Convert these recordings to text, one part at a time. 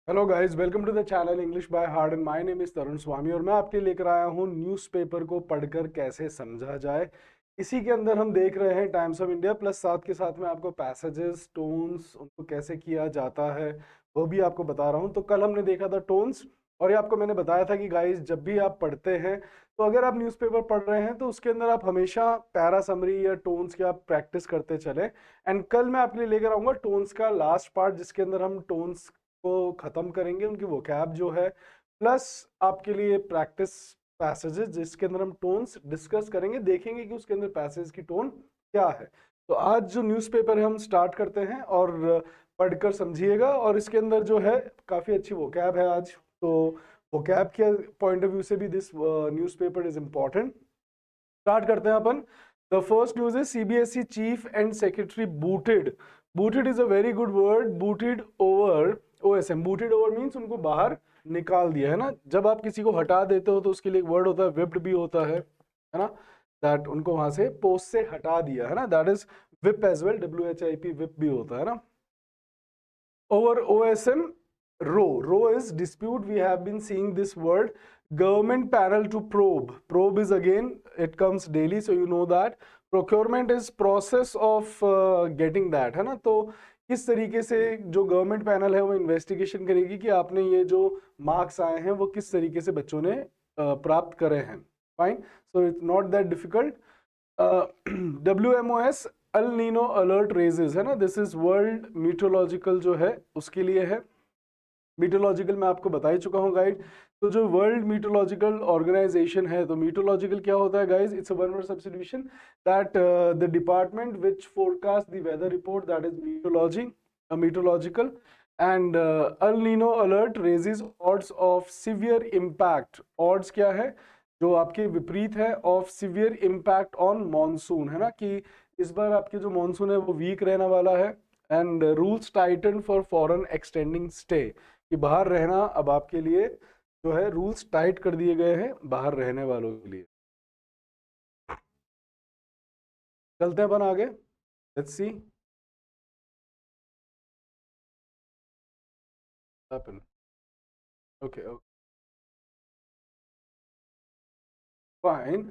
Hello guys, welcome to the channel English by heart and my name is Tarun Swami और मैं आपके लिए लेकर आया हूँ न्यूज़पेपर को पढ़कर कैसे समझा जाए। इसी के अंदर हम देख रहे हैं टाइम्स ऑफ इंडिया प्लस साथ के साथ में आपको पैसेजेस टोन्स उनको कैसे किया जाता है वो भी आपको बता रहा हूँ। तो कल हमने देखा था टोन्स और ये आपको मैंने बताया था कि गाइस जब भी आप पढ़ते हैं तो अगर आप न्यूज़पेपर पढ़ रहे हैं तो उसके अंदर आप हमेशा पैरा समरी या टोन्स की आप प्रैक्टिस करते चले। एंड कल मैं आपके लिए लेकर आऊंगा टोन्स का लास्ट पार्ट जिसके अंदर हम टोन्स को खत्म करेंगे, उनकी वोकैब जो है, प्लस आपके लिए प्रैक्टिस पैसेजेस जिसके अंदर हम टोन्स डिस्कस करेंगे, देखेंगे कि उसके अंदर पैसेज की टोन क्या है। तो आज जो न्यूज़पेपर है हम स्टार्ट करते हैं और पढ़कर समझिएगा। और इसके अंदर जो है काफ़ी अच्छी वोकैब है आज, तो वोकैब के पॉइंट ऑफ व्यू से भी this newspaper is important. Start करते हैं अपन। द फर्स्ट न्यूज है CBSE cheap and secretary booted. Booted is a very good word. Booted over OSM. Booted over means उनको बाहर निकाल दिया है ना। जब आप किसी को हटा देते हो तो उसके लिए एक वर्ड होता है विप्ड भी होता है ना। दैट उनको वहां से पोस्ट से हटा दिया है ना, that is whip as well, WHIP whip भी होता है ना। Over OSM, row is dispute. We have been seeing this word. Government panel to probe. Probe is again, it comes daily, so you know that. Procurement is process of getting that, है ना। तो किस तरीके से जो government panel है वो investigation करेगी कि आपने ये जो मार्क्स आए हैं वो किस तरीके से बच्चों ने प्राप्त करे हैं। Fine, so it's not that difficult. WMOS Al Nino alert raises है ना, दिस इज वर्ल्ड मीटरोलॉजिकल जो है उसके लिए है। मीटरोलॉजिकल मैं आपको बता ही चुका हूँ गाइड। तो जो वर्ल्ड मीटरोलॉजिकल ऑर्गेनाइजेशन है, तो मीटरोलॉजिकल क्या होता है guys? It's a one word substitution that the department which forecast the weather report, that is meteorology, meteorological. And El Nino alert raises odds of severe impact. Odds क्या है? जो आपके विपरीत है, of severe impact on monsoon, है ना, कि इस बार आपके जो मॉनसून है वो वीक रहने वाला है। And rules tighten for foreign extending stay, कि बाहर रहना अब आपके लिए जो है रूल्स टाइट कर दिए गए हैं बाहर रहने वालों के लिए। चलते हैं अपन आगे, let's see happen. Okay, fine.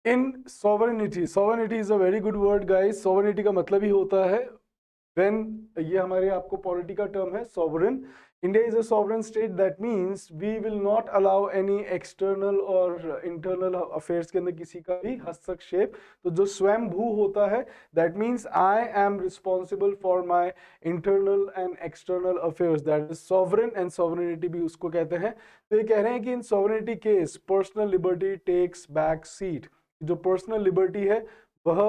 In sovereignty, sovereignty is a very good word guys. Sovereignty का मतलब ही होता है when, ये हमारे आपको पॉलिटी का टर्म है sovereign. India is a sovereign state, that means we will not allow any external और internal affairs के अंदर किसी का भी हस्तक्षेप। तो जो स्वयंभू होता है, that means I am responsible for my internal and external affairs, that is sovereign, and sovereignty भी उसको कहते हैं। तो ये कह रहे हैं कि in sovereignty case personal liberty takes back seat। जो पर्सनल लिबर्टी है वह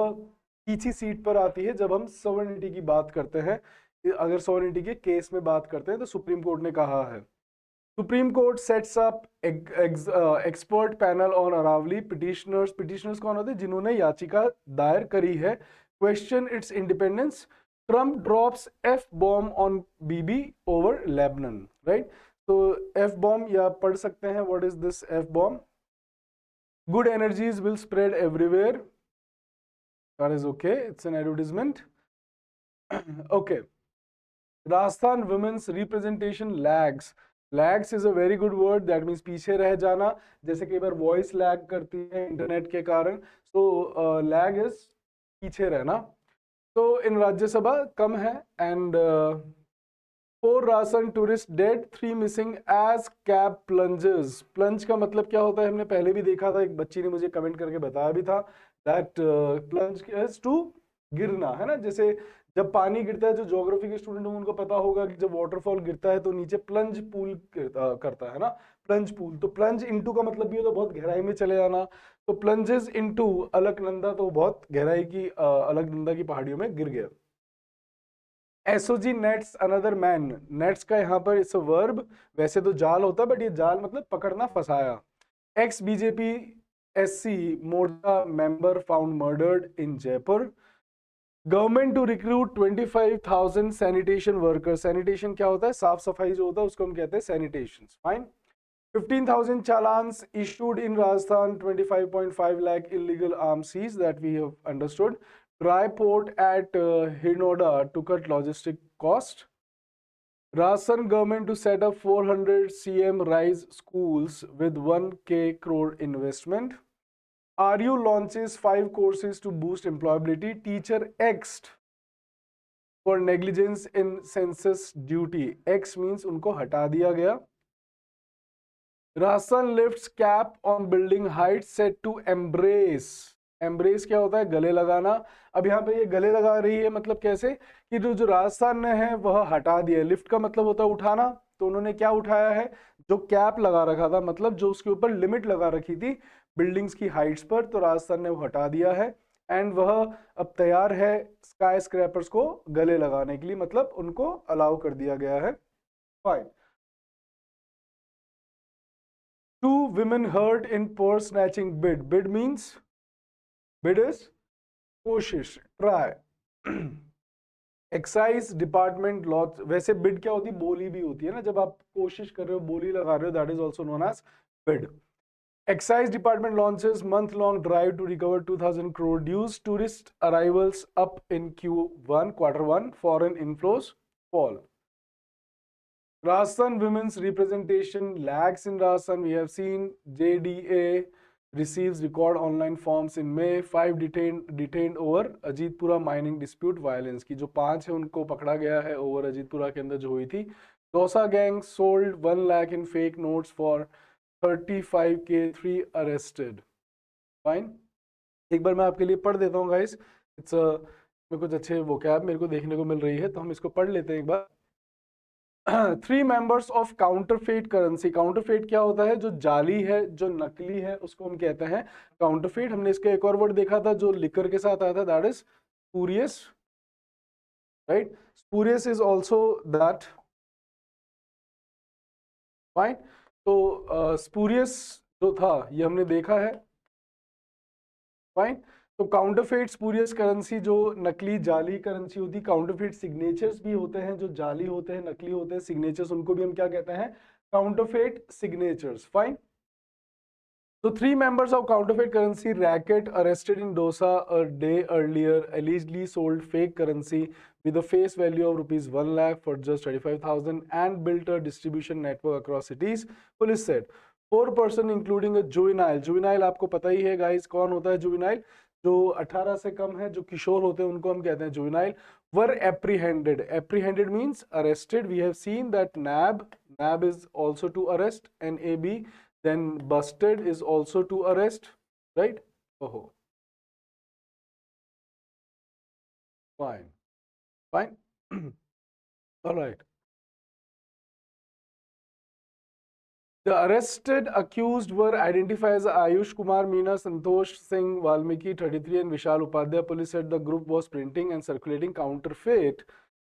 पीछे सीट पर आती है जब हम सॉवरेनिटी की बात करते हैं। अगर सॉवरेनिटी के केस में बात करते हैं तो सुप्रीम कोर्ट ने कहा है। Supreme court sets up expert panel on Aravalli petitioners. Petitioners कौन होते हैं? जिन्होंने याचिका दायर करी है। Question it's independence. Trump drops F bomb on Bibi over Lebanon, right. तो एफ बॉम्ब या पढ़ सकते हैं, what is this F bomb? Good energies will spread everywhere, that is okay, it's an advertisement. Okay, Rajasthan women's representation lags. Lags is a very good word, that means पीछे रह जाना। जैसे कई बार voice lag करती है internet के कारण, तो लैग इज पीछे रहना। तो इन राज्यसभा कम है। And 4 Rajasthan tourist dead, 3 missing as cab plunges. Plunge का मतलब क्या होता है हमने पहले भी देखा था, एक बच्ची ने मुझे कमेंट करके बताया भी था, दैट प्लंज इज टू गिरना, है ना। जैसे जब पानी गिरता है, जो ज्योग्राफी के स्टूडेंट होंगे उनको पता होगा कि जब वाटरफॉल गिरता है तो नीचे प्लंज पूल करता है ना, प्लंज पूल। तो प्लंज इनटू का मतलब भी होता है बहुत गहराई में चले जाना। तो प्लंजेस इनटू अलकनंदा, तो बहुत गहराई की अलकनंदा की पहाड़ियों में गिर गया। SOG nets another man. Nets का यहाँ पर इट्स अ वर्ब, वैसे तो जाल होता है बट ये जाल मतलब पकड़ना, फंसाया। Ex BJP SC Morcha member found murdered in Jaipur. Government to recruit 25,000 sanitation worker. Sanitation क्या होता है? साफ सफाई जो होता है उसको हम कहते हैं sanitation. Fine. 15,000 challans issued in Rajasthan, 25.5 lakh illegal arms seized, that we have understood. Dry port at Hirnoda to cut logistic cost. Rajasthan government to set up 400 CM Rise schools with 1K crore investment. RU launches 5 courses to boost employability. Teacher Xed for negligence in census duty. X means उनको हटा दिया गया. Rajasthan lifts cap on building height set to embrace. Embrace क्या होता है? गले लगाना. अब यहाँ पे ये गले लगा रही है, मतलब कैसे कि जो राजस्थान ने है वह हटा दिया. लिफ्ट का मतलब होता है उठाना, तो उन्होंने क्या उठाया है? जो कैप लगा रखा था, मतलब जो उसके ऊपर लिमिट लगा रखी थी बिल्डिंग्स की हाइट्स पर, तो राजस्थान ने वो हटा दिया है. एंड वह अब तैयार है स्काई स्क्रैपर्स को गले लगाने के लिए, मतलब उनको अलाउ कर दिया गया है. Fine. 2 women hurt in purse snatching bid. Bid means, bid is कोशिश, ट्राई. Excise department law. वैसे बिड क्या होती है? बोली भी होती है ना, जब आप कोशिश कर रहे हो, बोली लगा रहे हो, that is also known as bid. Excise Department launches month-long drive to recover 2,000 crore dues. Tourist arrivals up in Q1, Q1. Foreign inflows fall. Rajasthan women's representation lags in Rajasthan. We have seen JDA receives record online forms in May. 5 detained over Ajitpura mining dispute violence. की जो 5 है उनको पकड़ा गया है over Ajitpura के अंदर जो हुई थी. Dosa gang sold 1 lakh in fake notes for 35K, 3 arrested. Fine. एक बार मैं आपके लिए पढ़ देता हूँ गाइस. इट्स में कुछ अच्छे वोकैब मेरे को देखने को मिल रही है, तो हम इसको पढ़ लेते हैं एक बार. 3 members of counterfeit currency. Counterfeit क्या होता है? जो जाली है, जो नकली है, उसको हम कहते हैं काउंटरफेट. हमने इसका एक और वर्ड देखा था जो लिकर के साथ आया था, that is spurious. Right, spurious is also that. Fine. तो स्पूरियस जो था ये हमने देखा है. फाइन. तो काउंटरफेट स्पूरियस करेंसी जो नकली जाली करेंसी होती है. काउंटरफेट सिग्नेचर्स भी होते हैं जो जाली होते हैं, नकली होते हैं सिग्नेचर्स, उनको भी हम क्या कहते हैं? Counterfeit signatures. Fine. So 3 members of counterfeit currency racket arrested in Dosa a day earlier allegedly sold fake currency with a face value of rupees 1 lakh for just 35,000 and built a distribution network across cities. Police said 4 persons including a juvenile. Juvenile आपको पता ही है guys कौन होता है juvenile? जो 18 से कम है, जो किशोर होते हैं, उनको हम कहते हैं juvenile. Were apprehended. Apprehended means arrested. We have seen that NAB is also to arrest, NAB. Then busted is also to arrest, right? Oh, fine, fine. All right. The arrested accused were identified as Ayush Kumar Meena, Santosh Singh Valmiki 33 and Vishal Upadhyay. Police said the group was printing and circulating counterfeit.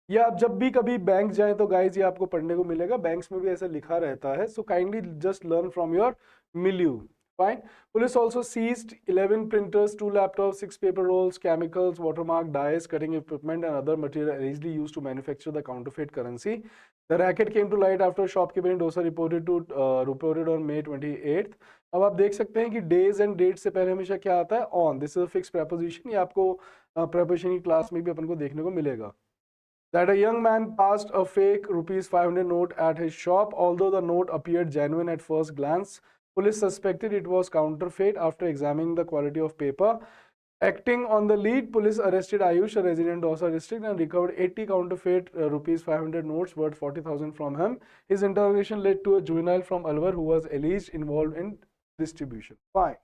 ये आप जब भी कभी bank जाएं तो guys ये आपको पढ़ने को मिलेगा, बैंक्स में भी ऐसा लिखा रहता है. So kindly just learn from your milieu. Fine. Police also seized 11 printers, 2 laptops, 6 paper rolls, chemicals, watermark, dyes, cutting equipment and other material allegedly used to manufacture the counterfeit currency. The racket came to light after shopkeeper in Dosa reported on May 28th. अब आप देख सकते हैं कि days and date से पहले हमेशा क्या आता है? On. This is a fix preposition. ये आपको प्रेपोजिशन की क्लास में भी अपन को देखने को मिलेगा. That a young man passed a fake rupees 500 note at his shop. Although the note appeared genuine at first glance, police suspected it was counterfeit after examining the quality of paper. Acting on the lead, police arrested Ayush, a resident of Dosa district, and recovered 80 counterfeit rupees 500 notes worth 40,000 from him. His interrogation led to a juvenile from Alwar who was alleged involved in distribution. Fine.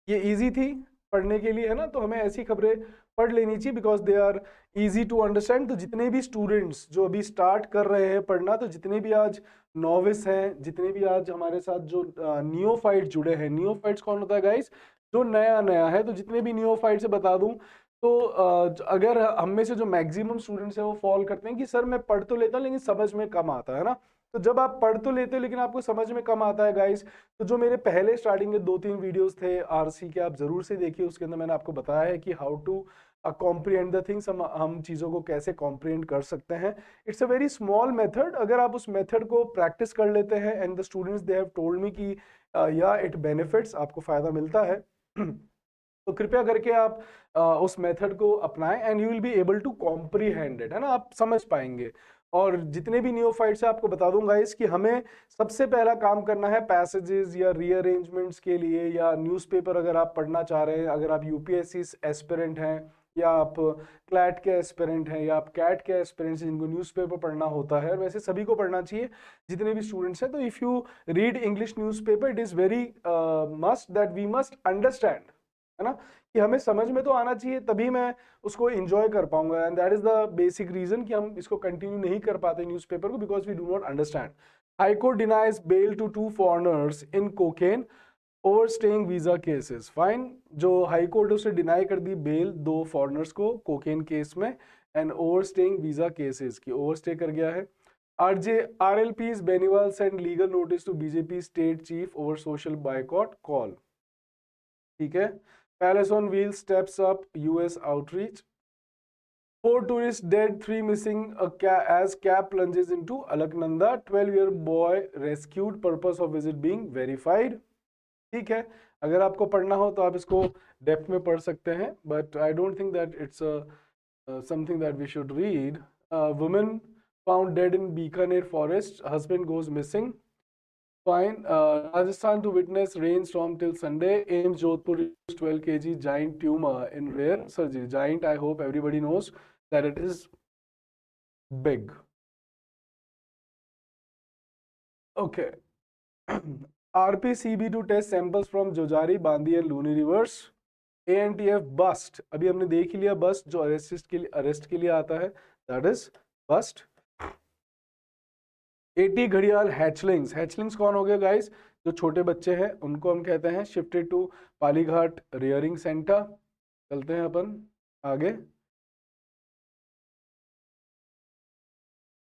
ये easy थी पढ़ने के लिए, है ना? तो हमें ऐसी खबरें पढ़ लेनी चाहिए because they are easy to understand. तो जितने भी स्टूडेंट्स जो अभी स्टार्ट कर रहे हैं पढ़ना, तो जितने भी आज नोविस हैं, जितने भी आज हमारे साथ जो नियोफाइट जुड़े हैं. नियोफाइट्स कौन होता है गाइस? जो नया है. तो जितने भी नियोफाइट से बता दूं तो अगर हम में से जो मैक्सिमम स्टूडेंट्स हैं वो फॉल करते हैं कि सर मैं पढ़ तो लेता हूं लेकिन समझ में कम आता है ना. तो जब आप पढ़ तो लेते हो लेकिन आपको समझ में कम आता है गाइस, तो जो मेरे पहले स्टार्टिंग के 2-3 वीडियोस थे आरसी के, आप जरूर से देखिए. उसके अंदर मैंने आपको बताया है कि how to comprehend the things. हम चीज़ों को कैसे कॉम्प्रिहेंड कर सकते हैं. It's a very small method. अगर आप उस मेथड को प्रैक्टिस कर लेते हैं and the students they have told me कि या इट बेनिफिट्स, आपको फायदा मिलता है, तो कृपया करके आप उस मेथड को अपनाएं and you will be able to comprehend it, है ना? आप समझ पाएंगे. और जितने भी नियोफाइट्स है आपको बता दूंगा इस कि हमें सबसे पहला काम करना है पैसेजेस या रीअरेंजमेंट्स के लिए, या न्यूज़पेपर अगर आप पढ़ना चाह रहे हैं, अगर आप यूपीएससी एस्पिरेंट हैं या आप क्लैट के एस्पिरेंट हैं या आप कैट के एस्पिरेंट्स हैं जिनको न्यूज़पेपर पढ़ना होता है, और वैसे सभी को पढ़ना चाहिए जितने भी स्टूडेंट्स हैं, तो if you read English newspaper it is very must that we must understand, है ना, कि हमें समझ में तो आना चाहिए तभी मैं उसको एंजॉय कर पाऊंगा। And that is the basic reason कि हम इसको कंटिन्यू नहीं कर पाते न्यूज़पेपर को, because we do not understand. High court denies bail to 2 foreigners in cocaine overstaying visa cases. Fine, जो हाई कोर्ट उसने डिनाई कर दी बेल 2 फॉरेनर्स को कोकेन केस में एंड ओवरस्टेइंग वीजा केसेस की, ओवरस्टे कर गया है। RLP's Beniwal send legal notice to BJP state chief over social boycott call. ठीक है। Palace on Wheels steps up US outreach. 4 tourists dead, 3 missing as cab plunges into Alaknanda. 12-year boy rescued. Purpose of visit being verified. ठीक है, अगर आपको पढ़ना हो तो आप इसको डेप्थ में पढ़ सकते हैं, but I don't think that it's something that we should read. Women found dead in Bikaner forest, husband goes missing. Fine. Rajasthan to witness rainstorm till Sunday. AIIMS Jodhpur 12 kg giant tumor in rare surgery. Giant, I hope everybody knows that it is big. Okay. RPCB to test samples from Jojari, Bandi and Luni rivers. ANTF bust. अभी हमने देख ही लिया bust जो arrest के लिए आता है. That is bust. 80 घड़ियाल हैचलिंग्स। हैचलिंग्स कौन हो गए गाइस? जो छोटे बच्चे हैं उनको हम कहते हैं। Shifted to Palighat rearing centre. चलते हैं अपन आगे।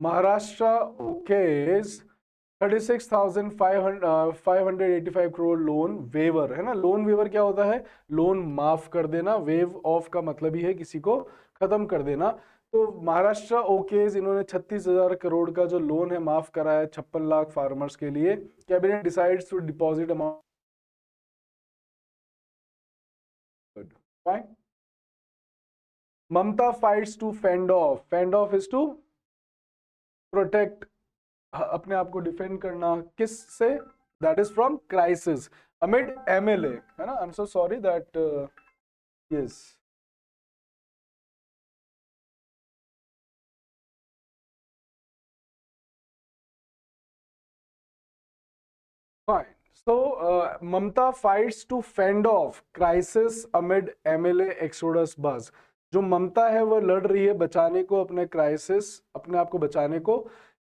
Maharashtra okays 36,585 crore loan waiver, है ना। लोन वेवर क्या होता है? लोन माफ कर देना। वेव ऑफ का मतलब ही है किसी को खत्म कर देना। तो महाराष्ट्र ओकेज इन्होंने 36,000 करोड़ का जो लोन है माफ करा है 56 लाख फार्मर्स के लिए। Cabinet decides to deposit amount. Fine. Mamata fights to fend off. Fend off is to protect, अपने आप को डिफेंड करना। किस से? That is from crisis amid MLA, है ना। I am so sorry that yes. Fine. So, Mamta fights to fend off crisis amid MLA exodus buzz. जो ममता है वो लड़ रही है बचाने को अपने क्राइसिस, अपने आप को बचाने को,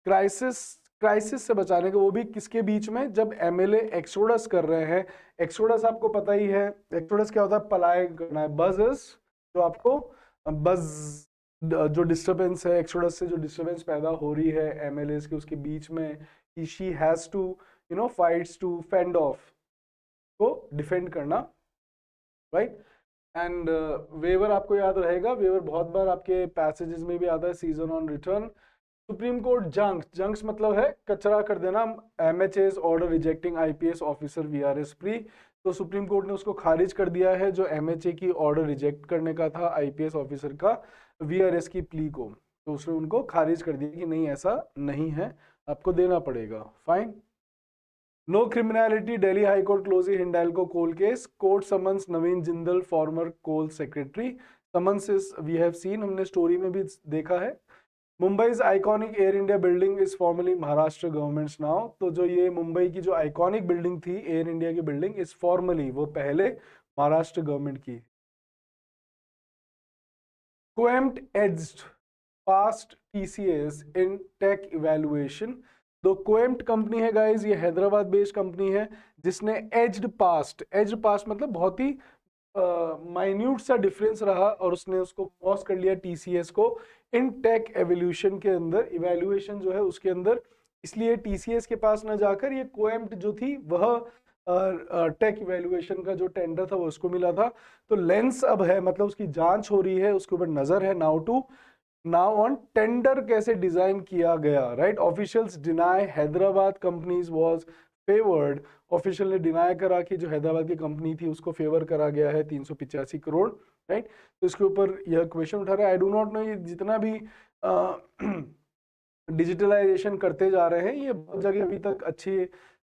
क्राइसिस से बचाने को, वो भी किसके बीच में? जब एमएलए एक्सोडस कर रहे हैं। एक्सोडस आपको पता ही है, एक्सोडस क्या होता है? पलायन करना है। बज जो आपको बज जो डिस्टरबेंस है, एक्सोडस से जो डिस्टरबेंस पैदा हो रही है एमएलए के उसके बीच में, she has to fights to fend off, को डिफेंड करना, राइट। एंड वेवर आपको याद रहेगा, वेवर बहुत बार आपके पैसेजेस में भी आता है। Season on return. Supreme court junks मतलब है कचरा कर देना। MHA's order rejecting IPS officer VRS plea. तो सुप्रीम कोर्ट ने उसको खारिज कर दिया है जो एमएचए की ऑर्डर रिजेक्ट करने का था आईपीएस ऑफिसर का वीआरएस की प्ली को, तो उसने उनको खारिज कर दिया कि नहीं ऐसा नहीं है, आपको देना पड़ेगा। Fine. No criminality, Delhi High Court closes Hindalco coal case. Court summons Naveen Jindal, former coal secretary. Summons is we have seen, हमने स्टोरी में भी देखा है। मुंबई's iconic Air India building is formerly Maharashtra government's now. तो जो ये मुंबई की जो आइकॉनिक बिल्डिंग थी एयर इंडिया की बिल्डिंग, इस फॉर्मली, वो पहले महाराष्ट्र गवर्नमेंट की। Coemt edged past TCS in tech evaluation. तो कोएम्ट कंपनी है गाइस, ये हैदराबाद बेस्ड कंपनी है जिसने एज्ड पास्ट मतलब बहुत ही माइन्यूट सा डिफरेंस रहा और उसने उसको क्रॉस कर लिया टीसीएस को इन टेक एवोल्यूशन के अंदर, इवैल्यूएशन जो है उसके अंदर। इसलिए टीसीएस के पास ना जाकर ये कोएम्ट जो थी वह टेक इवैल्यूएशन का जो टेंडर था वो उसको मिला था। तो लेंस अब है, मतलब उसकी जांच हो रही है, उसके ऊपर नजर है। नाउ ऑन टेंडर कैसे डिजाइन किया गया, right. Officials deny Hyderabad companies was favoured. Official ने डिनाई करा कि जो हैदराबाद की कंपनी थी उसको फेवर करा गया है 385 करोड़, राइट। तो इसके ऊपर यह क्वेश्चन उठा रहा है। आई डू नॉट नो ये जितना भी डिजिटलाइजेशन करते जा रहे हैं, ये बहुत जगह अभी तक अच्छी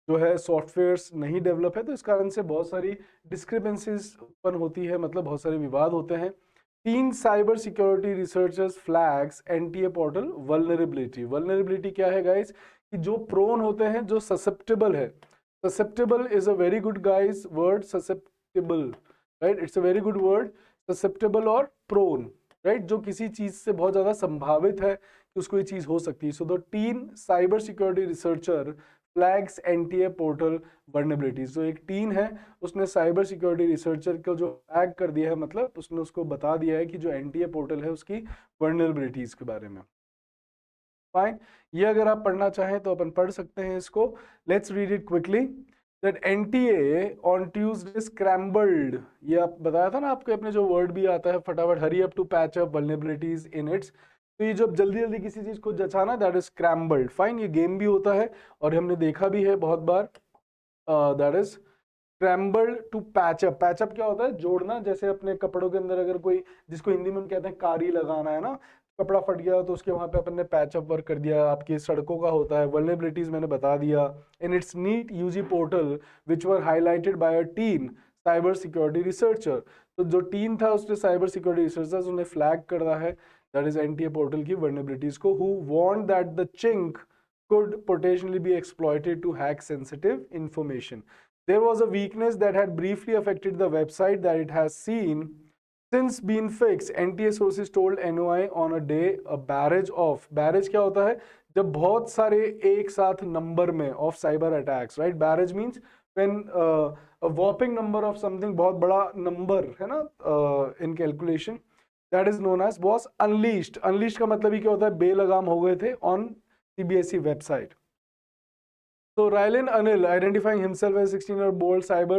जो है सॉफ्टवेयर्स नहीं डेवलप है, तो इस कारण से बहुत सारी डिस्क्रिपेंसीज उत्पन्न होती है, मतलब बहुत सारे विवाद होते हैं। 3 cyber security researchers flags NTA portal vulnerability. Vulnerability क्या है गाइस, कि जो प्रोन होते हैं, जो ससेप्टेबल है, susceptible is a very good guys word, susceptible, right, it's a very good word, susceptible और प्रोन, राइट, जो किसी चीज से बहुत ज्यादा संभावित है कि उसको ये चीज हो सकती है। So the team cyber security researcher flags NTA portal vulnerabilities. जो एक टीम है उसने साइबर सिक्योरिटी रिसर्चर को जो फ्लैग कर दिया है, मतलब उसने उसको बता दिया है कि जो एनटीए पोर्टल है उसकी वर्नेबिलिटीज के बारे में। फाइन, ये अगर आप पढ़ना चाहें तो अपन पढ़ सकते हैं इसको। Let's read it quickly. That NTA on Tuesday scrambled, ये आप बताया था ना आपको, अपने जो वर्ड भी आता है फटाफट, hurry up to patch up vulnerabilities in its. तो ये जब जल्दी जल्दी किसी चीज को जचाना, दैट इज स्क्रैम्बल्ड। फाइन, ये गेम भी होता है और हमने देखा भी है बहुत बार, that is scrambled to patch up. Patch up क्या होता है, जोड़ना। जैसे अपने कपड़ों के अंदर अगर कोई, जिसको हिंदी में हम कहते हैं कारी लगाना है ना, कपड़ा फट गया तो उसके वहां पे अपन ने पैचअप वर्क कर दिया। आपकी सड़कों का होता है वल्नरेबिलिटीज, मैंने बता दिया। In its NEET UG portal which were highlighted by a team cyber security researcher. तो जो टीम था उसने साइबर सिक्योरिटी रिसर्चर्स उन्हें फ्लैग कर रहा है, दैट इज एनटीए पोर्टल की वल्नरेबिलिटीज को, who want that the chink could potentially be exploited to hack sensitive information. There was a weakness that had briefly affected the website that it has seen since been fixed. NTA sources told NOI on a day a barrage of, barrage क्या होता है, जब बहुत सारे एक साथ number में of cyber attacks, right? Barrage means when a whopping number of something, बहुत बड़ा नंबर है ना, in calculation, that is known as was unleashed. Unleashed का मतलब ही क्या होता है, बेलगाम हो गए थे on CBSE website. So Rylan Anil, identifying himself as 16-year-old cyber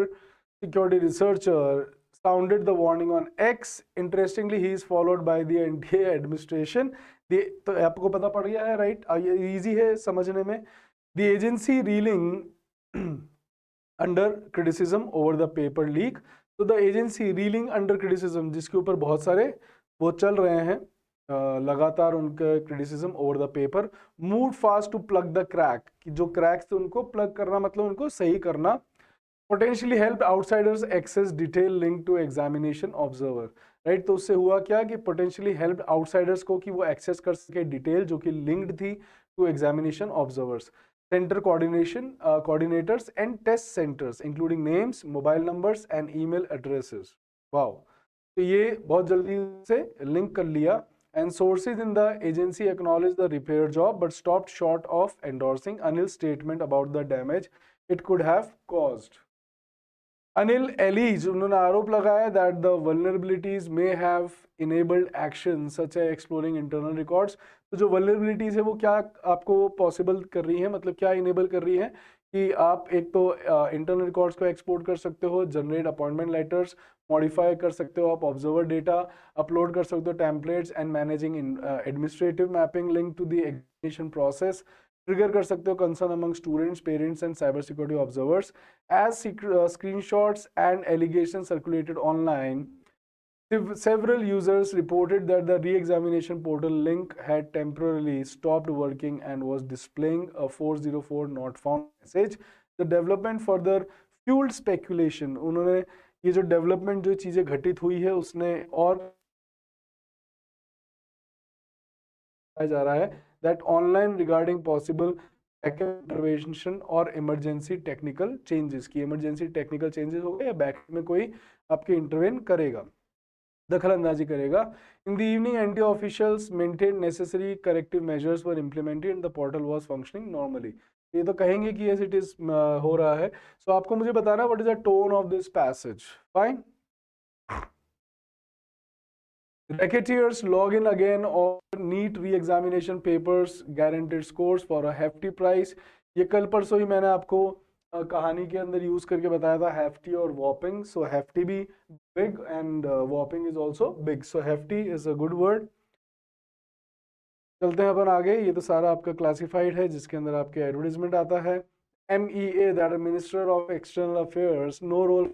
security researcher, sounded the warning on X. Interestingly, he is followed by the NTA administration. तो आपको पता पड़ गया है, राइट, इजी है समझने में। The agency reeling under criticism over the paper leak. तो the agency reeling under criticism, जिसके ऊपर बहुत सारे वो चल रहे हैं, लगातार उनके criticism over the paper, move fast to plug the crack, कि जो क्रैक्स थे उनको प्लग करना, मतलब उनको सही करना। Potentially help outsiders access detail link to examination observer, right. तो उससे हुआ क्या कि पोटेंशियली हेल्प आउटसाइडर्स को कि वो एक्सेस कर सके डिटेल जो कि लिंक्ड थी to examination observers. Centre coordination coordinators and test centres including names, mobile numbers and email addresses. Wow, तो ये बहुत जल्दी से लिंक कर लिया। And sources in the agency acknowledged the repair job but stopped short of endorsing Anil's statement about the damage it could have caused. Anil alleged, उन्होंने आरोप लगाया that the vulnerabilities may have enabled actions such as exploring internal records. तो जो vulnerabilities है वो क्या आपको possible कर रही है, मतलब क्या enable कर रही है कि आप एक तो इंटरनल रिकॉर्ड्स को एक्सपोर्ट कर सकते हो, जनरेट अपॉइंटमेंट लेटर्स, मॉडिफाई कर सकते हो आप ऑब्जर्वर डेटा, अपलोड कर सकते हो templates and managing administrative mapping link to the examination process, trigger कर सकते हो concern among students, parents and cyber security observers as screenshots and allegation circulated online. Several users reported that the re-examination portal link had temporarily stopped working and was displaying a 404 not found message. The development further fueled speculation. उन्होंने ये जो development जो चीजें घटित हुई है उसने और जा रहा है that online regarding possible intervention और emergency technical changes, की emergency technical changes हो गए या बैक में कोई आपके इंटरवेन करेगा, दखल अंदाजी करेगा. In the evening, NTO officials maintained necessary corrective measures were implemented and the portal was functioning normally. ये तो कहेंगे कि yes it is हो रहा है. So आपको मुझे बताना what is the tone of this passage. Fine. Racketeers log in again or NEET re-examination papers, guaranteed scores for a hefty price. ये कल परसों ही मैंने आपको कहानी के अंदर यूज करके बताया था hefty और whopping. So hefty भी big and whopping is also big. So hefty is a good word. चलते हैं अपन आगे. ये तो सारा आपका क्लासिफाइड है जिसके अंदर आपके एडवर्टाइजमेंट आता है. MEA that minister of external affairs, no role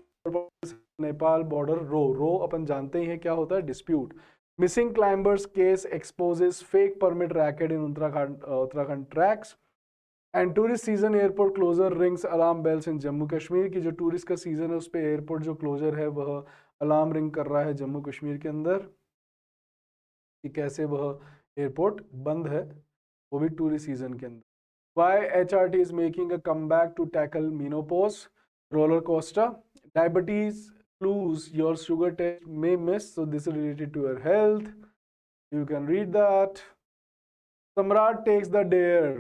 Nepal border row. Row अपन जानते ही है क्या होता है, dispute. Missing climbers case exposes fake permit racket in Uttarakhand tracks. And tourist season airport closure rings alarm bells in Jammu Kashmir की जो tourist का सीजन है उस पर एयरपोर्ट जो क्लोजर है वह अलार्म रिंग कर रहा है जम्मू कश्मीर के अंदर कि कैसे वह एयरपोर्ट बंद है वो भी टूरिस्ट सीजन के अंदर. Why HRT is making a comeback to tackle menopause roller coaster. Diabetes lose your sugar test may miss, so this is related to your health. You can read that. सम्राट takes the dare,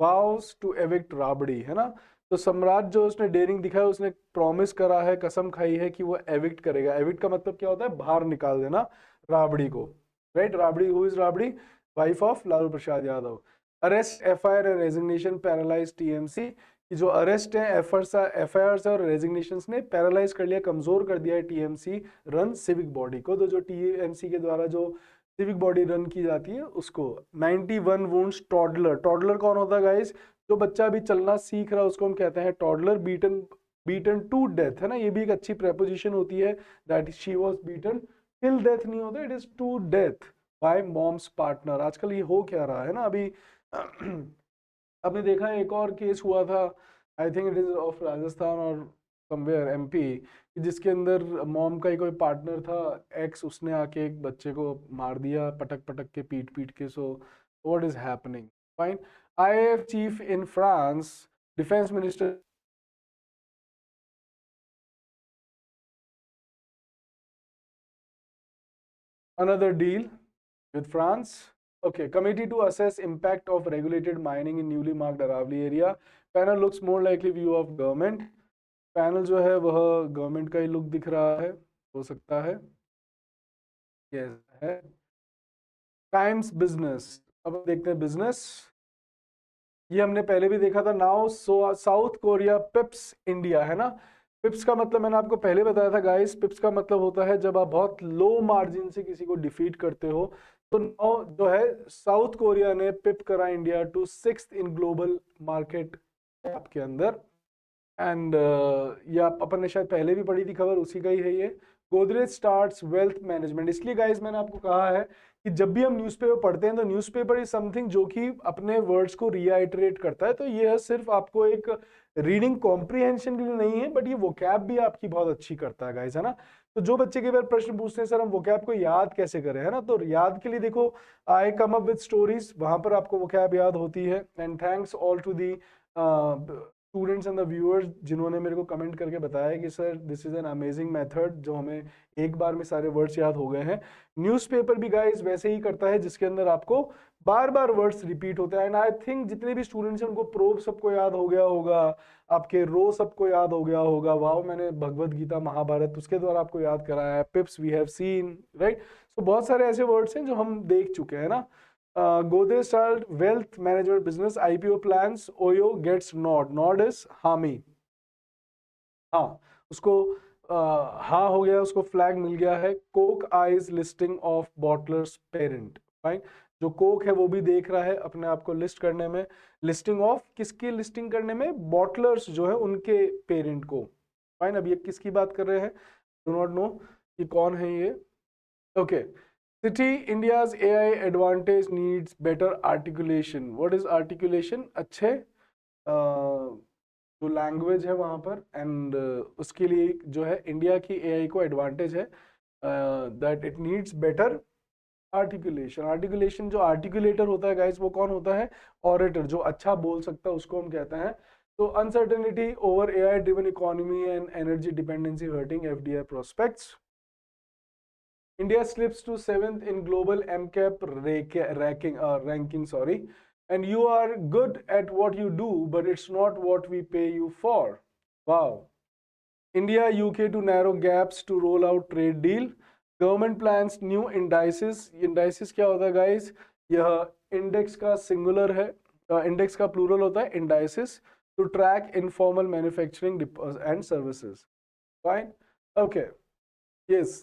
vows to evict Rabri, है ना. तो सम्राट जो उसने dairying दिखाया उसने promise करा है, कसम खाई है कि वो एविक्ट करेगा. एविक्ट का मतलब क्या होता है? बाहर निकाल देना राबड़ी को, right. Rabri, who is Rabri? Wife of Lalu Prasad Yadav. Arrest, FIR and resignation paralyse TMC. कि जो अरेस्ट है, FIR और रेजिग्नेशन ने पैरालाइज कर लिया, कमजोर कर दिया है TMC रन सिविक बॉडी को. तो जो TMC के द्वारा जो सिविक बॉडी रन की जाती है उसको. 91 वुंड्स टॉडलर. टॉडलर कौन होता है गाइस? जो बच्चा अभी चलना सीख रहा है उसको हम कहते हैं टॉडलर. बीटन टू डेथ, है ना. ये भी एक अच्छी प्रेपोजिशन होती है, that she was beaten till death नहीं होता, it is to death by mom's partner. आजकल ये हो क्या रहा है ना. अभी आपने देखा है एक और केस हुआ था, I think it is of Rajasthan और समवेयर MP, जिसके अंदर मॉम का ही कोई पार्टनर था, एक्स, उसने आके एक बच्चे को मार दिया पटक पटक के, पीट के. So what is happening? Fine. IAF chief in France, defence minister another deal with France. Okay, committee to assess impact of regulated mining in newly marked Aravali area. Panel looks more likely view of government. Panel जो है वह government का ही look दिख रहा है, हो सकता है. yes, है. Times business. अब देखते हैं बिजनेस. ये हमने पहले भी देखा था. नाउ साउथ कोरिया पिप्स इंडिया, है ना. पिप्स का मतलब मैंने आपको पहले बताया था गाइस. पिप्स का मतलब होता है जब आप बहुत लो मार्जिन से किसी को डिफीट करते हो. तो नाउ जो है साउथ कोरिया ने पिप करा India to 6th in global market cap के अंदर. एंड ये अपन ने शायद पहले भी पढ़ी थी खबर, उसी का ही है ये. Godrej starts wealth management. इसलिए गाइस मैंने आपको कहा है कि जब भी हम न्यूज़पेपर पढ़ते हैं तो न्यूज़पेपर इज समथिंग जो कि अपने वर्ड्स को रीआइटरेट करता है. तो ये सिर्फ आपको एक रीडिंग कॉम्प्रिहेंशन के लिए नहीं है, बट ये वोकैब भी आपकी बहुत अच्छी करता है गाइस, है ना. तो जो बच्चे कई बार प्रश्न पूछते हैं सर हम वोकैब को याद कैसे करें, है ना. तो याद के लिए देखो, I come up with stories, वहां पर आपको वोकैब याद होती है. And thanks all to the students and the viewers जिन्होंने मेरे को कमेंट करके बताया कि sir this is an amazing method, जो हमें एक बार में सारे वर्ड्स याद हो गए हैं. न्यूज़पेपर भी गाइस वैसे ही करता है, जिसके अंदर आपको बार बार वर्ड्स रिपीट होते हैं. एंड आई थिंक जितने भी स्टूडेंट्स हैं उनको प्रोब सबको याद हो गया होगा, आपके रो सबको याद हो गया होगा. वाओ, मैंने भगवत गीता, महाभारत उसके द्वारा आपको याद कराया है. Pips we have seen, right. So बहुत सारे ऐसे वर्ड्स हैं जो हम देख चुके हैं ना. Godrej start wealth management business, IPO plans, Oyo gets nod. Nod is हामी. हाँ, उसको हाँ हो गया, उसको फ्लैग मिल गया है. Coke eyes listing of bottlers parent. Fine. जो कोक है वो भी देख रहा है अपने आप को लिस्ट करने में. लिस्टिंग ऑफ किसकी लिस्टिंग करने में? बॉटलर्स जो है उनके पेरेंट को. फाइन. अब ये किसकी बात कर रहे हैं? डू नॉट नो कि कौन है ये. Okay. City India's AI advantage needs better articulation. What is articulation? अच्छे जो लैंग्वेज है वहाँ पर, एंड उसके लिए जो है इंडिया की AI को एडवांटेज है, that it needs better articulation. Articulation, जो आर्टिकुलेटर होता है गाइस वो कौन होता है? ऑरेटर. जो अच्छा बोल सकता है उसको हम कहते हैं. तो uncertainty over AI driven economy and energy dependency hurting FDI prospects. India slips to 7th in global MCAP ranking, sorry. And you are good at what you do, but it's not what we pay you for. Wow. India, UK to narrow gaps to roll out trade deal. Government plans new indices. Indices क्या होता है guys? यह index का singular है, index का plural होता है indices, to track informal manufacturing and services. Fine. Okay. Yes.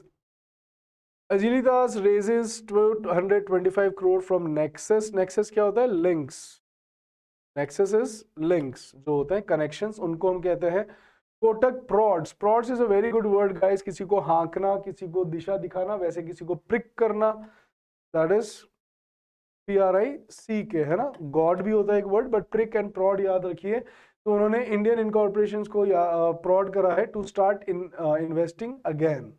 Agilitas raises 225 crore from Nexus. Nexus क्या होता है? Links. Nexus is links, जो होते हैं connections, उनको हम कहते हैं Kotak प्रॉड्स, प्रॉड्स is a very good word guys, किसी को हाँकना, किसी को दिशा दिखाना, वैसे किसी को प्रिक करना, दैट इज PRIC के, है ना। गॉड भी होता है एक वर्ड, बट प्रिक एंड प्रॉड याद रखिए। तो उन्होंने इंडियन इनकॉर्पोरेशंस को प्रॉड करा है टू स्टार्ट इन्वेस्टिंग अगेन।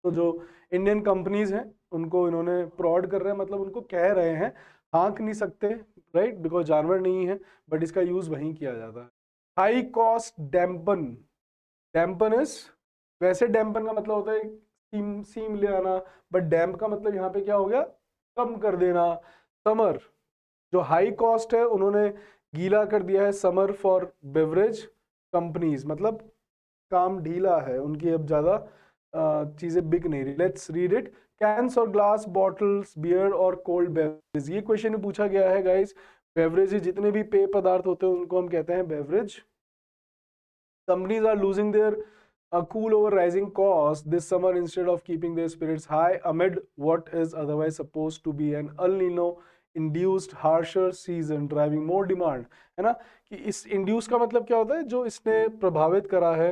तो जो इंडियन कंपनीज हैं उनको इन्होंने प्रॉड कर रहे हैं, मतलब उनको कह रहे हैं, हाँक नहीं सकते, राइट, बिकॉज जानवर नहीं है, बट इसका यूज वहीं किया जाता है। High cost dampen, dampen is, वैसे डैम्पन का मतलब होता है सीम ले आना, बट डैम्प का मतलब यहाँ पे क्या हो गया, कम कर देना। समर, जो हाई कॉस्ट है उन्होंने गीला कर दिया है समर फॉर बेवरेज कंपनीज, मतलब काम ढीला है, उनकी अब ज्यादा चीजें बिक नहीं रही। Let's read it. कैंस और ग्लास बॉटल्स, बियर और कोल्ड बेवरेज, ये क्वेश्चन में पूछा गया है गाइस। बेवरेज जितने भी पेय पदार्थ होते हैं उनको हम कहते हैं beverage. Companies are losing their cool over rising costs this summer instead of keeping their spirits high amid what is otherwise supposed to be an El Nino induced harsher season driving more demand, है ना। कि इस induce का मतलब क्या होता है, जो इसने प्रभावित करा है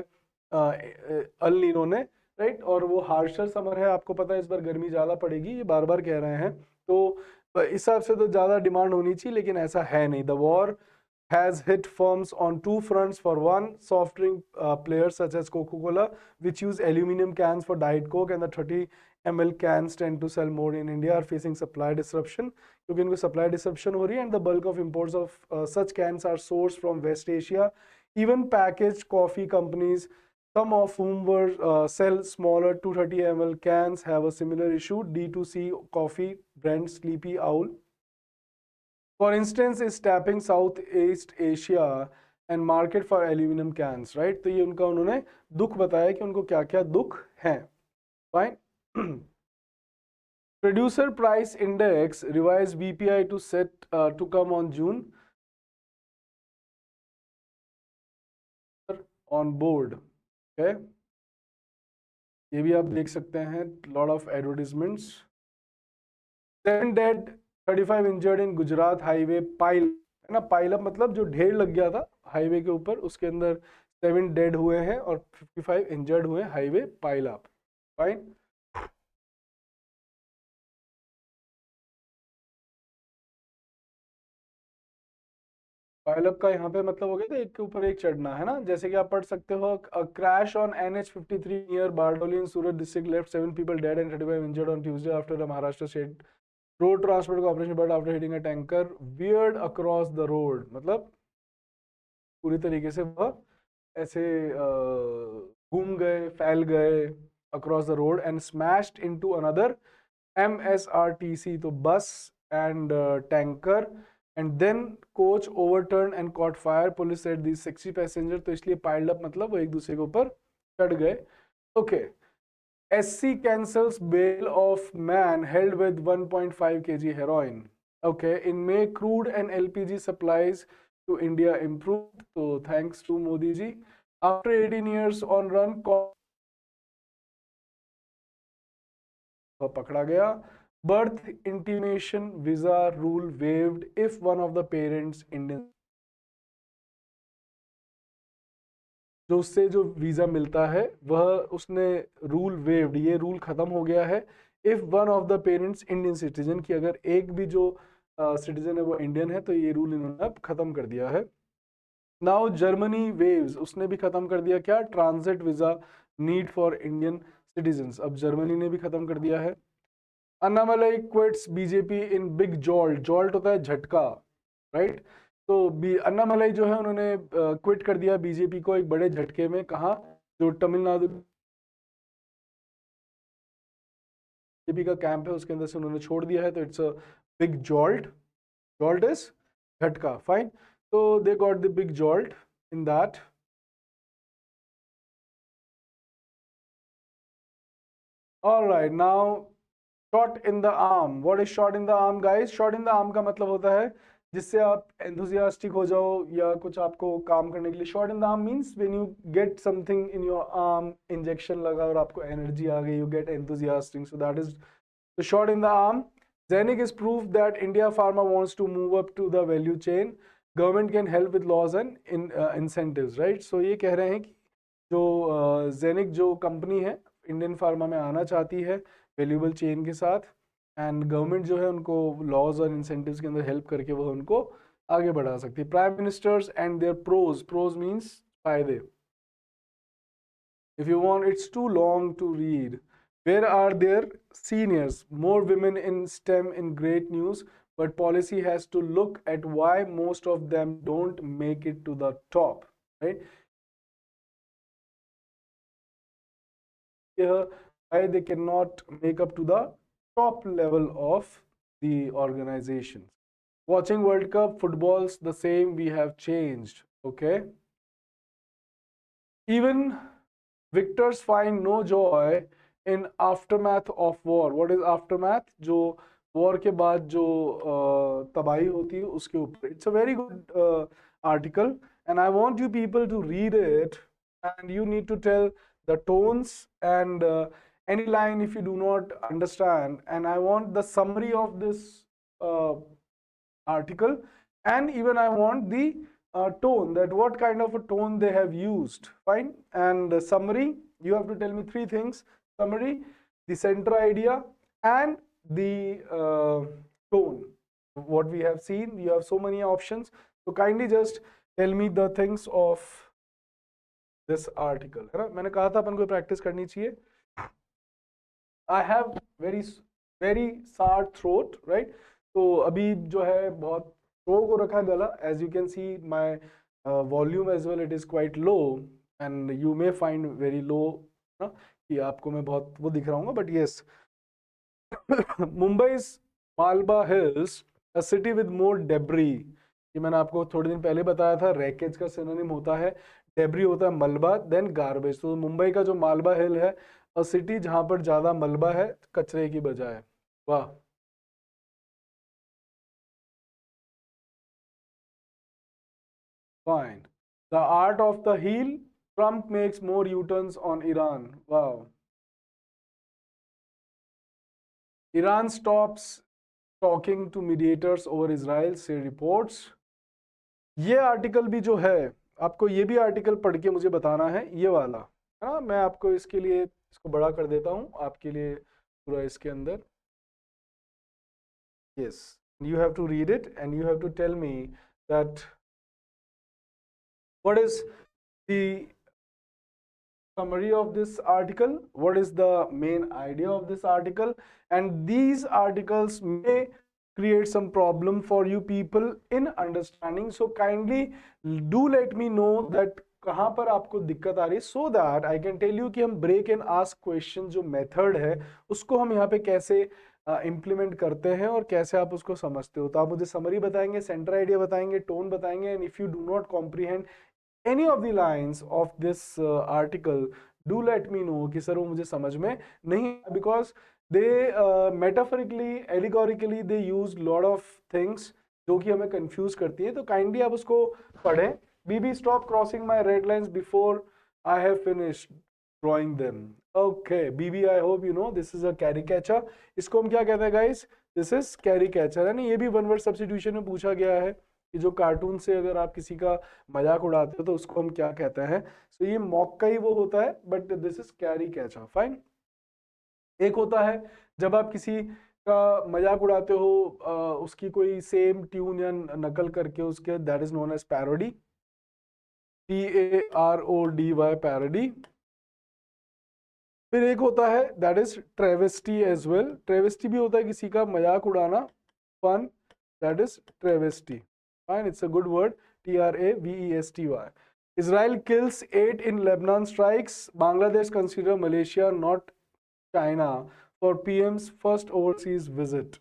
अल नीनो ने, राइट, और वो हार्शर समर है, आपको पता है इस बार गर्मी ज्यादा पड़ेगी, ये बार बार कह रहे हैं, तो इस हिसाब से तो ज्यादा डिमांड होनी चाहिए, लेकिन ऐसा है नहीं। The war has hit firms on two fronts. For one, soft drink players such as Coca-Cola, which use aluminum cans for Diet Coke, and the 30 ml cans tend to sell more in India, are facing supply disruption. क्योंकि इनको supply disruption हो रही है, and the bulk of imports of such cans are sourced from West Asia. Even packaged coffee companies, some of whom were sell smaller 230 ml cans, have a similar issue. D2C coffee brand Sleepy Owl, for instance, is tapping Southeast Asia and market for aluminum cans, right? तो ये उनका उन्होंने दुख बताया कि उनको क्या क्या दुख हैं। Fine. Producer price index revised BPI to set to come on June. On board, okay? ये भी आप देख सकते हैं, lot of advertisements. 7 dead, 35 injured in Gujarat highway pile, है ना। पाइल अप मतलब जो ढेर लग गया था हाईवे के ऊपर, उसके अंदर 7 डेड हुए हैं और 55 इंजर्ड हुए, highway pile up. Fine. Pile up का यहाँ पे मतलब हो गया था एक के ऊपर एक चढ़ना, है ना। जैसे कि आप पढ़ सकते हो, crash on NH53 near Bardoli in Surat district left 7 people dead and 35 injured on Tuesday after the Maharashtra state road transport corporation but after hitting a tanker veered across the road, मतलब पूरी तरीके से वह ऐसे घूम गए, फैल गए across the road and smashed into another MSRTC, तो bus and tanker, and then coach overturn and caught fire, police said these 60 passenger, तो इसलिए पाइल्ड अप मतलब वो एक दूसरे के ऊपर चढ़ गए। Okay. SC cancels bail of man held with 1.5 kg heroin. Okay, in May, crude and LPG supplies to India improved. So thanks to Modi ji. After 18 years on run, पकड़ा गया। Birth intimation visa rule waived if one of the parents Indian, जो उससे जो visa मिलता है वह उसने rule waived, ये रूल खत्म हो गया है। If one of the parents Indian citizen, की अगर एक भी जो सिटीजन है वो इंडियन है, तो ये रूल इन्होंने अब खत्म कर दिया है। नाउ जर्मनी वेव्स, उसने भी खत्म कर दिया क्या, transit visa need for Indian citizen, अब जर्मनी ने भी खत्म कर दिया है। Annamalai quits BJP in big jolt, jolt होता है झटका, राइट। तो अन्नामलाई जो है उन्होंने क्विट कर दिया बीजेपी को एक बड़े झटके में, कहा, जो तमिलनाडु बीजेपी का कैंप है उसके अंदर से उन्होंने छोड़ दिया है, तो it's a big jolt, jolt is झटका, फाइन। तो they got the big jolt in that. Alright, now shot in the arm, what is shot in the arm guys? Shot in the arm का मतलब होता है जिससे आप enthusiastic हो जाओ या कुछ आपको काम करने के लिए। Shot in the arm means when you get something in your arm, injection लगा और आपको एनर्जी आ गई, you get enthusiastic, so that is the shot in the arm. Zenik is proof that India Pharma wants to move up to the value chain. Government can help with laws and incentives, right. So ये कह रहे हैं कि जो genic जो company है Indian pharma में आना चाहती है वैल्यूएबल चेन के साथ, एंड गवर्नमेंट जो है उनको लॉज और इंसेंटिव्स के अंदर हेल्प करके वो उनको आगे बढ़ा सकती है। Prime ministers and their pros, pros means फायदे। If you want, it's too long to read. Where are their seniors? More women in STEM in great news, but policy has to look at why most of them don't make it to the top, right? Why they cannot make up to the top level of the organizations. Watching World Cup, football's the same, we have changed, okay? Even victors find no joy in aftermath of war. What is aftermath? जो war के बाद जो तबाही होती है उसके ऊपर. It's a very good article and I want you people to read it, and you need to tell the tones and any line if you do not understand, and I want the summary of this article, and even I want the tone, that what kind of a tone they have used. Fine. And the summary, you have to tell me three things: summary, the center idea, and the tone. What we have seen, you have so many options, so kindly just tell me the things of this article, है ना। मैंने कहा था अपन को practice करनी चाहिए। I have very sour throat, right? तो अभी जो है बहुत रो को रखा गला, as you can see my volume as well, it is quite low and you may find very low ना, कि आपको मैं बहुत वो दिख रहा हूँ, but yes. Mumbai's Malba Hills, a city with more debris. ये मैंने आपको थोड़े दिन पहले बताया था, रैकेज का सिनोनिम होता है डेब्री, होता है मलबा, देन गार्बेज। तो मुंबई का जो मालबा हिल है, अ सिटी जहां पर ज्यादा मलबा है कचरे की बजाय। वाह। Fine. The art of the heel, Trump makes more U-turns on Iran. वाह। Iran stops talking to mediators over Israel, say reports. ये आर्टिकल भी जो है, आपको ये भी आर्टिकल पढ़ के मुझे बताना है, ये वाला, हाँ मैं आपको इसके लिए इसको बड़ा कर देता हूँ आपके लिए पूरा इसके अंदर। yes, you have to read it and you have to tell me that what is the summary of this article, what is the main idea of this article, and these articles may create some problem for you people in understanding, so kindly do let me know that कहाँ पर आपको दिक्कत आ रही है, so that I can tell you कि हम break and ask question जो method है उसको हम यहाँ पे कैसे इम्प्लीमेंट करते हैं और कैसे आप उसको समझते हो। तो आप मुझे समरी बताएंगे, सेंटर आइडिया बताएंगे, टोन बताएंगे, and if you do not comprehend any of the lines of this article, do let me know कि सर वो मुझे समझ में नहीं, because they metaphorically, allegorically they use lot of things जो कि हमें confuse करती है। तो kindly आप उसको पढ़ें। बीबी stop crossing my red lines before I have finished drawing them. Okay, BB, I hope you know this is a caricature. इसको हम क्या कहते हैं guys? This is caricature, है ना। ये भी वन वर्ड सब्स्टिट्यूशन में पूछा गया है कि जो कार्टून से अगर आप किसी का मजाक उड़ाते हो तो उसको हम क्या कहते हैं। सो ये मॉक का ही वो होता है, but this is caricature. Fine. एक होता है जब आप किसी का मजाक उड़ाते हो उसकी कोई सेम ट्यून या नकल करके उसके, that is known as parody, PARODY, parody. फिर एक होता है that is travesty as well. Travesty भी होता है किसी का मजाक उड़ाना, fun, that is travesty. Fine, it's a good word. TRAVESTY. Israel kills 8 in Lebanon strikes. Bangladesh consider Malaysia, not China, for PM's first overseas visit.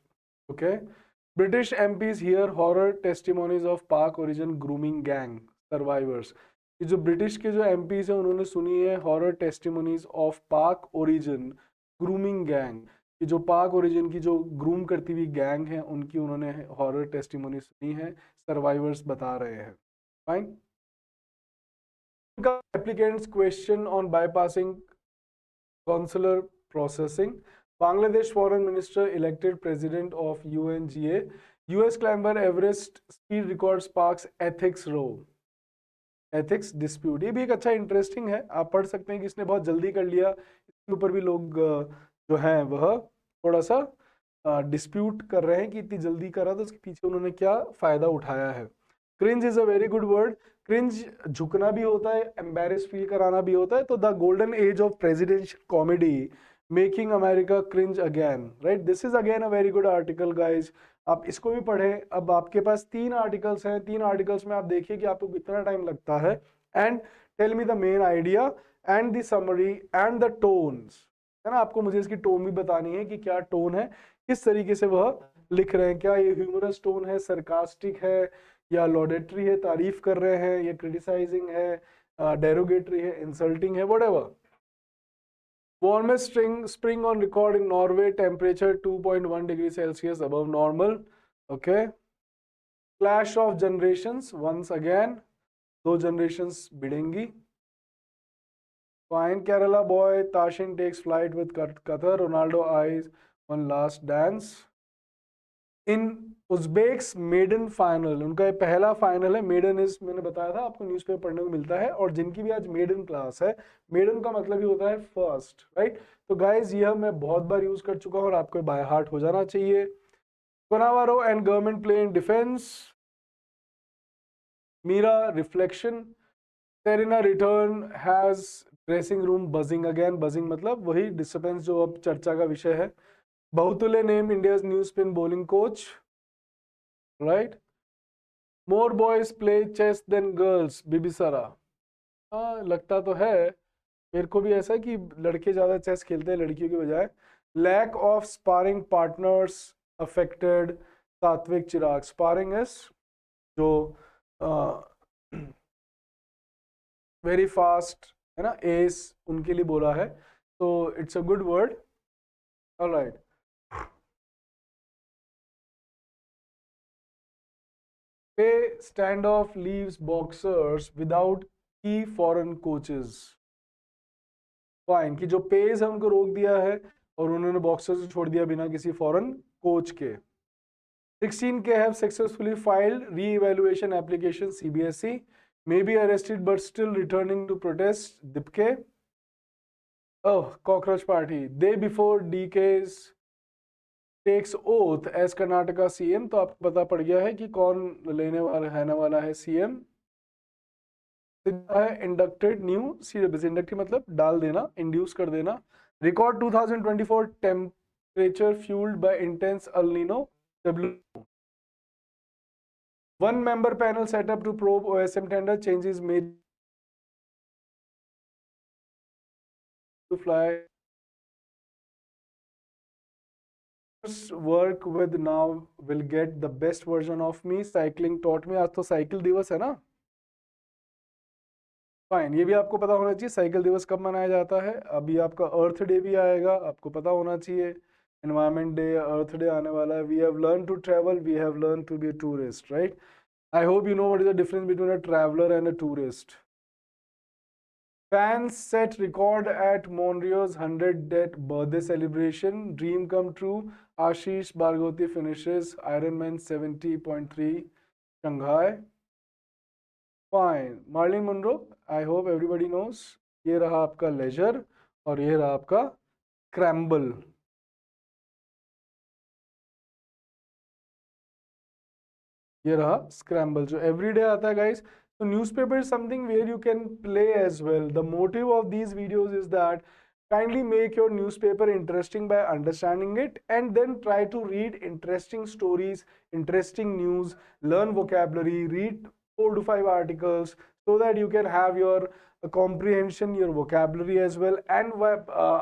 Okay. British MPs hear horror testimonies of Pak origin grooming gang survivors. ये जो British के जो MPs हैं उन्होंने सुनी है horror testimonies of पाक origin grooming gang, कि जो पाक ओरिजिन की जो ग्रूम करती हुई गैंग है उनकी उन्होंने हॉरर टेस्टिमोनी सुनी है, सर्वाइवर्स बता रहे हैं। Fine. Applicants question on bypassing consular processing. Bangladesh foreign minister elected president of UNGA. US climber Everest speed record sparks ethics row, ethics dispute. ये भी एक अच्छा इंटरेस्टिंग है, आप पढ़ सकते हैं कि इसने बहुत जल्दी कर लिया, इसके ऊपर भी लोग जो हैं वह थोड़ा सा डिस्प्यूट कर रहे हैं कि इतनी जल्दी करा तो उसके पीछे उन्होंने क्या फायदा उठाया है। Cringe is a very good word. Cringe झुकना भी होता है, एम्बेरस फील कराना भी होता है। तो the golden age of presidential comedy making America cringe again, right, this is again a very good article guys, आप इसको भी पढ़ें। अब आपके पास 3 आर्टिकल्स हैं, 3 आर्टिकल्स में आप देखिए कि आपको कितना टाइम लगता है। And tell me the main idea and the summary and the tones, है ना, आपको मुझे इसकी टोन भी बतानी है कि क्या टोन है, किस तरीके से वह लिख रहे हैं, क्या ये ह्यूमरस टोन है, सरकास्टिक है, या लॉडेटरी है, तारीफ कर रहे हैं, या क्रिटिसाइजिंग है, डेरोगेटरी है, इंसल्टिंग है, whatever. Warmest spring on record in Norway, temperature 2.1 degrees Celsius above normal. Okay. Clash of generations, once again, 2 generations भिड़ेंगी. Fine. Kerala boy Tashin takes flight with Qatar. Ronaldo eyes one last dance. In Uzbeks maiden final, उनका ये पहला final है। Maiden is, मैंने बताया था आपको, newspaper पढ़ने को मिलता है, और जिनकी भी आज मेडन क्लास है, मेडन का मतलब ही होता है फर्स्ट, राइट। तो गाइज यह मैं बहुत बार यूज कर चुका हूँ और आपको बाय हार्ट हो जाना चाहिए। Cannavaro and government play in defence, mere reflection, Serena return has dressing room buzzing again, buzzing मतलब वही डिस्टर्बेंस जो अब चर्चा का विषय है। Bahutule name India's new spin bowling coach, right. More boys play chess than girls, Bibisara. हाँ लगता तो है, मेरे को भी ऐसा है कि लड़के ज्यादा चेस खेलते हैं लड़कियों की बजाय। Lack of sparring partners affected Satwik Chirag, sparring is जो वेरी फास्ट, है ना, एस उनके लिए बोला है, तो it's a good word. Alright, pay stand off leaves boxers without की फॉरेन कोचेस। फाइन, कि जो पेज है उनको रोक दिया है और उन्होंने बॉक्सर्स छोड़ दिया बिना किसी फॉरेन कोच के। 16K have successfully filed re-evaluation application CBSE, may be arrested but still returning to protest. Dipke, oh, cockroach party, day before DK's takes oath as Karnataka CM। तो आपको पता पड़ गया है कि कौन लेने वाला है CM। है इंडक्टेड न्यू सीरीज, इंडक्ट मतलब डाल देना, इंड्यूस कर देना। Record 2024 temperature fuelled by intense El Nino W। One member panel set up to probe OSM tender changes made to fly work with now will get the best version of me, cycling taught me। आज तो cycle दिवस है ना, fine, ये भी आपको पता होना चाहिए साइकिल दिवस कब मनाया जाता है। अभी आपका अर्थ डे भी आएगा, आपको पता होना चाहिए, एनवायरमेंट डे, अर्थ डे आने वाला है। We have learn to travel, we have learn to be a tourist, right. I hope you know what is the difference between a traveler and a tourist. Fans set record at Monreal's 100th birthday celebration. Dream come true. Ashish Bhargavati finishes Ironman 70.3 Shanghai. Fine. Marilyn Monroe, I hope everybody knows. ये रहा आपका leisure और ये रहा आपका scramble. ये रहा scramble जो एवरीडे आता है गाइस। तो newspaper is something where you can play as well. The motive of these videos is that kindly make your newspaper interesting by understanding it and then try to read interesting stories, interesting news, learn vocabulary, read 4 to 5 articles so that you can have your comprehension, your vocabulary as well, and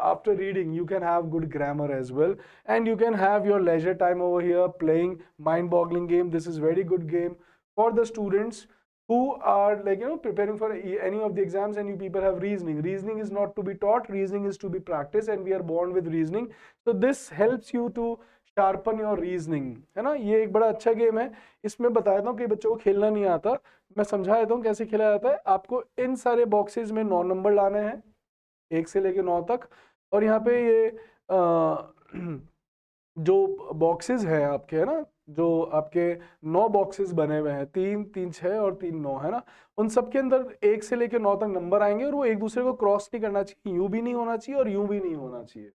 after reading you can have good grammar as well, and you can have your leisure time over here playing mind boggling game. This is very good game for the students who are like preparing for any of the exams, and you people have reasoning is not to be taught, reasoning is to be practiced, and we are born with reasoning, so this helps you to sharpen your reasoning, है ना। ये एक बड़ा अच्छा game है। इसमें बता देता हूँ कि बच्चों को खेलना नहीं आता, मैं समझा देता हूँ कैसे खेला जाता है। आपको इन सारे बॉक्सेस में 9 नंबर लाने हैं, 1 से लेके 9 तक, और यहाँ पे ये जो बॉक्सेस है आपके, है ना, जो आपके 9 बॉक्सेस बने हुए हैं, 3 3 6 और 3 9 है ना, उन सब के अंदर 1 से लेकर 9 तक नंबर आएंगे और वो एक दूसरे को क्रॉस नहीं करना चाहिए, यूं भी नहीं होना चाहिए और यूं भी नहीं होना चाहिए।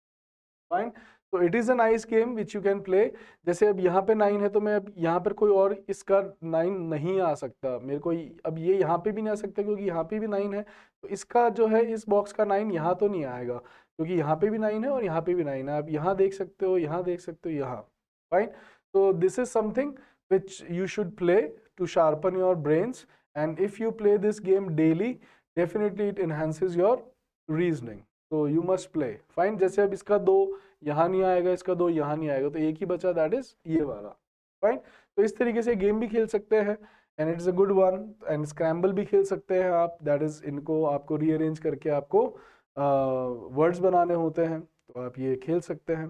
फाइन, तो it is a nice game which you can play. जैसे अब यहाँ पे 9 है तो मैं अब यहाँ पर कोई और इसका 9 नहीं आ सकता मेरे को, अब ये यहाँ पे भी नहीं आ सकता क्योंकि यहाँ पे भी 9 है, तो इसका जो है इस बॉक्स का 9 यहाँ तो नहीं आएगा क्योंकि यहाँ पे भी 9 है और यहाँ पे भी 9 है। आप यहाँ देख सकते हो, यहाँ देख सकते हो, यहाँ। फाइन, तो this is something which you should play to sharpen your brains, and if you play this game daily definitely it enhances your reasoning, so you must play. Fine, जैसे अब इसका 2 यहाँ नहीं आएगा, इसका 2 यहाँ नहीं आएगा, तो एक ही बचा, दैट इज ये वाला। फाइन, तो इस तरीके से गेम भी खेल सकते हैं and it is a good one. And scramble भी खेल सकते हैं आप, दैट इज इनको आपको रीअरेंज करके आपको वर्ड्स बनाने होते हैं, तो आप ये खेल सकते हैं।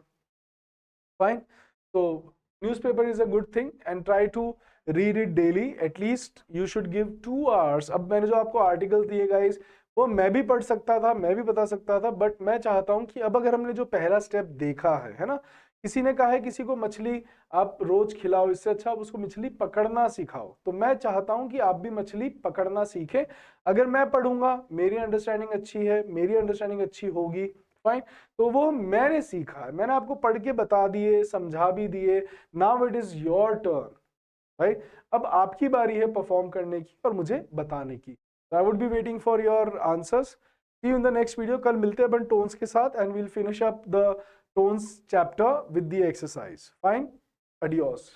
फाइन, तो newspaper is a good thing and try to read it daily, at least you should give 2 hours। अब मैंने जो आपको आर्टिकल दिए गाइस वो मैं भी पढ़ सकता था, मैं भी बता सकता था, बट मैं चाहता हूं कि अब अगर हमने जो पहला स्टेप देखा है ना, किसी ने कहा है किसी को मछली आप रोज खिलाओ, इससे अच्छा आप उसको मछली पकड़ना सिखाओ, तो मैं चाहता हूं कि आप भी मछली पकड़ना सीखें। अगर मैं पढ़ूंगा, मेरी अंडरस्टैंडिंग अच्छी है, मेरी अंडरस्टैंडिंग अच्छी होगी। फाइन, तो वो मैंने सीखा है, मैंने आपको पढ़ के बता दिए, समझा भी दिए। Now it is your turn भाई, अब आपकी बारी है परफॉर्म करने की और मुझे बताने की। I would be waiting for your answers. See you in the next video. कल मिलते हैं अपन टोन्स के साथ and we'll finish up the tones chapter with the exercise. Fine, अडियोस।